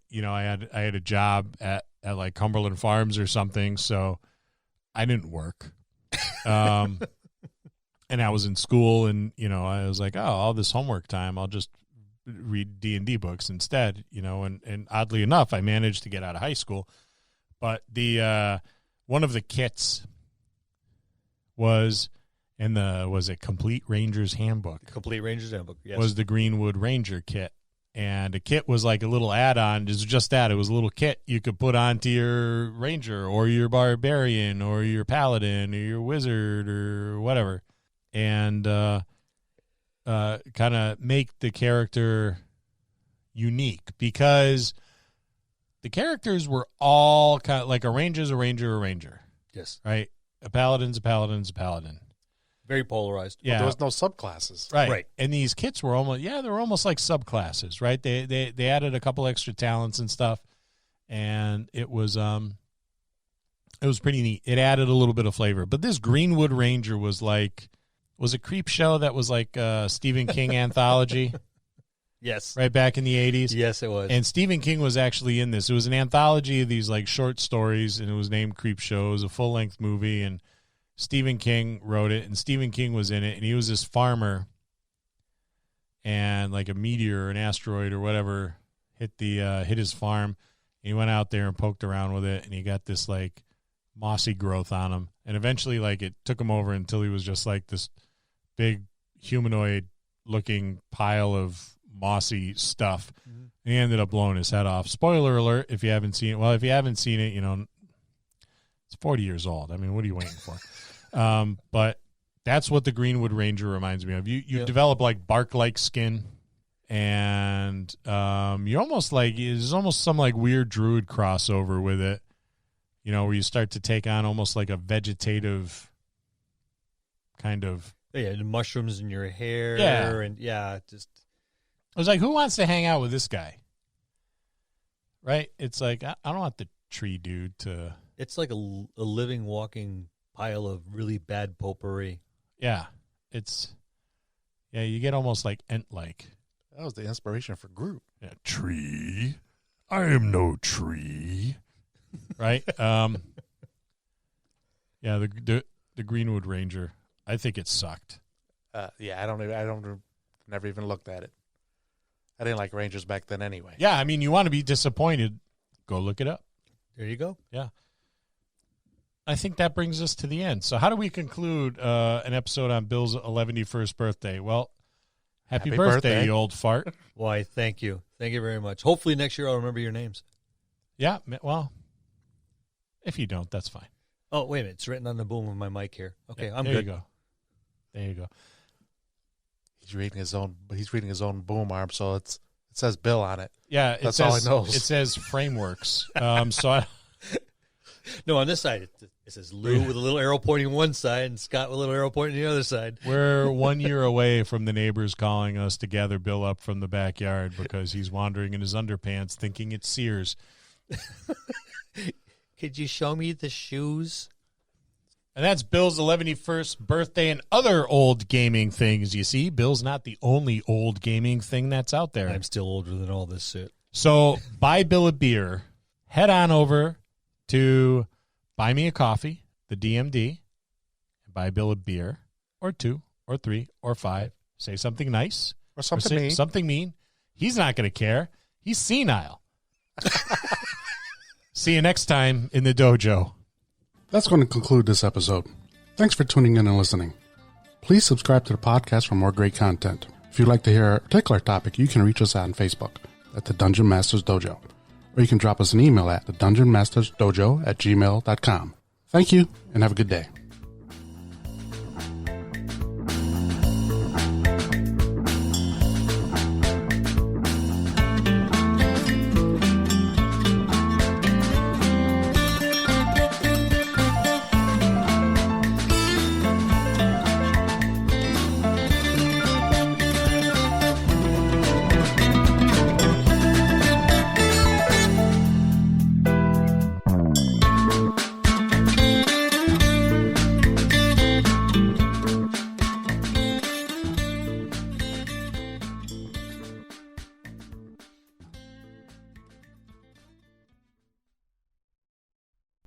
had a job at like Cumberland Farms or something, so I didn't work. And I was in school, and I was like, oh, all this homework time, I'll just read D&D books instead. And oddly enough, I managed to get out of high school. But the one of the kits was a Complete Ranger's Handbook. Complete Ranger's Handbook, yes. Was the Greenwood Ranger kit. And a kit was like a little add-on. It was just that. It was a little kit you could put onto your ranger or your barbarian or your paladin or your wizard or whatever. And kind of make the character unique, because the characters were all kind of like a ranger's a ranger, a ranger. Yes. Right? A paladin's a paladin's a paladin. Very polarized. Yeah. Well, there was no subclasses. Right. And these kits were almost like subclasses, right? They added a couple extra talents and stuff, and it was pretty neat. It added a little bit of flavor. But this Greenwood Ranger was a creep show that was like a Stephen King anthology. Yes. Right back in the 80s. Yes, it was. And Stephen King was actually in this. It was an anthology of these like short stories, and it was named Creep Show. It was a full-length movie, and Stephen King wrote it, and Stephen King was in it, and he was this farmer, and like a meteor or an asteroid or whatever hit his farm, and he went out there and poked around with it, and he got this like mossy growth on him, and eventually like it took him over until he was just like this big humanoid looking pile of mossy stuff. Mm-hmm. And he ended up blowing his head off. Spoiler alert, if you haven't seen it. Well, if you haven't seen it, it's 40 years old. I mean, what are you waiting for? But that's what the Greenwood Ranger reminds me of. You develop like bark-like skin, and you almost like there's almost some like weird druid crossover with it. where you start to take on almost like a vegetative kind of. Yeah, the mushrooms in your hair. Yeah. And just. I was like, who wants to hang out with this guy? Right? It's like, I don't want the tree dude to. It's like a living, walking pile of really bad potpourri. Yeah. You get almost like Ent-like. That was the inspiration for Groot. Yeah, tree. I am no tree. Right? The Greenwood Ranger. I think it sucked. I never even looked at it. I didn't like Rangers back then anyway. Yeah, I mean, you want to be disappointed. Go look it up. There you go. Yeah. I think that brings us to the end. So how do we conclude an episode on Bill's 111st birthday? Well, happy birthday, you old fart. Why, thank you. Thank you very much. Hopefully next year I'll remember your names. Yeah, well, if you don't, that's fine. Oh, wait a minute. It's written on the boom of my mic here. Okay, yeah, I'm there good. There you go. He's reading his own boom arm, so it says Bill on it. Yeah, that's all he knows. It says frameworks. No, on this side it says Lou with a little arrow pointing one side and Scott with a little arrow pointing the other side. We're 1 year away from the neighbors calling us to gather Bill up from the backyard because he's wandering in his underpants thinking it's Sears. Could you show me the shoes? And that's Bill's 111st birthday and other old gaming things. You see, Bill's not the only old gaming thing that's out there. I'm still older than all this shit. So buy Bill a beer. Head on over to Buy Me a Coffee, the DMD, and buy Bill a beer or 2 or 3 or 5. Say something nice. Or something mean. Something mean. He's not going to care. He's senile. See you next time in the dojo. That's going to conclude this episode. Thanks for tuning in and listening. Please subscribe to the podcast for more great content. If you'd like to hear a particular topic, you can reach us on Facebook at the Dungeon Masters Dojo, or you can drop us an email at thedungeonmastersdojo@gmail.com. Thank you, and have a good day.